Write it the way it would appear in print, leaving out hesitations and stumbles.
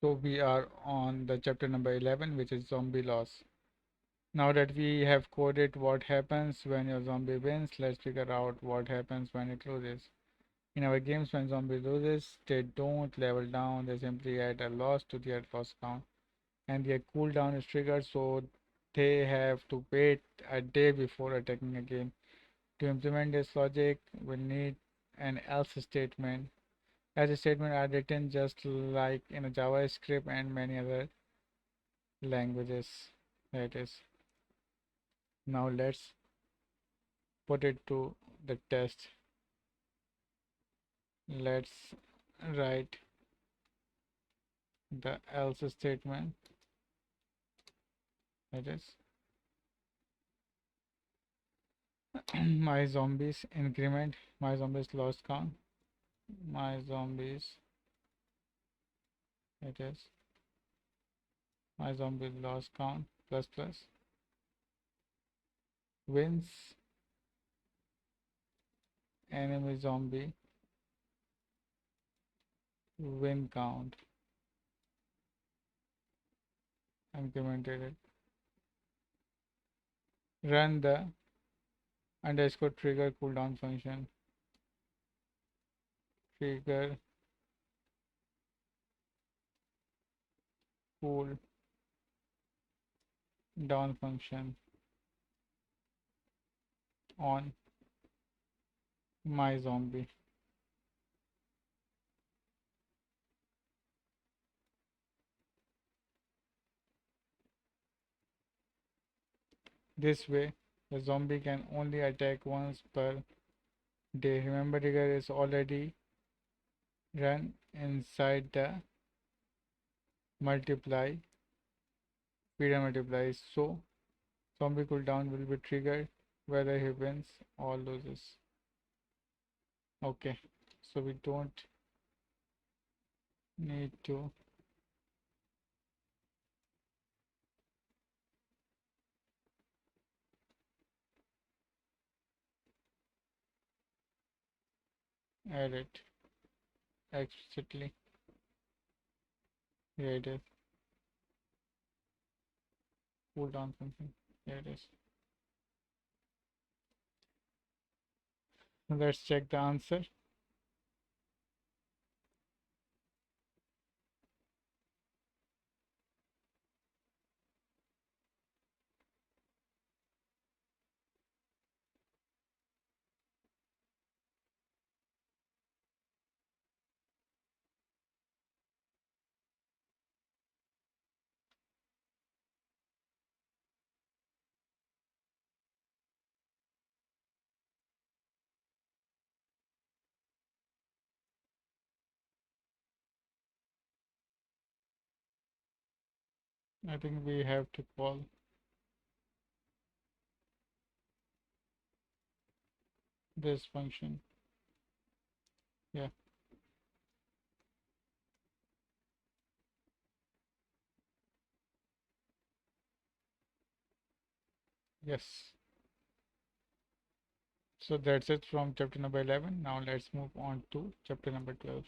So we are on the chapter number 11, which is zombie loss. Now that we have coded what happens when your zombie wins, let's figure out what happens when it loses. In our games, when zombie loses, they don't level down, they simply add a loss to their loss count. And their cooldown is triggered, so they have to wait a day before attacking again. To implement this logic, we'll need an else statement. Else statements are written just like in a JavaScript and many other languages. That is. Now let's put it to the test. Let's write the else statement. That is my zombies increment, my zombies lost count, my zombies, it is my zombies lost count plus plus wins enemy zombie win count incremented it. Run the underscore trigger cooldown function. Trigger cool down function on my zombie. This way, the zombie can only attack once per day. Remember, trigger is already run inside the multiply period multiply. So, zombie cooldown will be triggered whether he wins or loses. Okay, so we don't need to add it explicitly. Here it is. Cooldown function. Here it is. Let's check the answer. I think we have to call this function. Yeah, yes. So that's it from chapter number 11. Now let's move on to chapter number 12.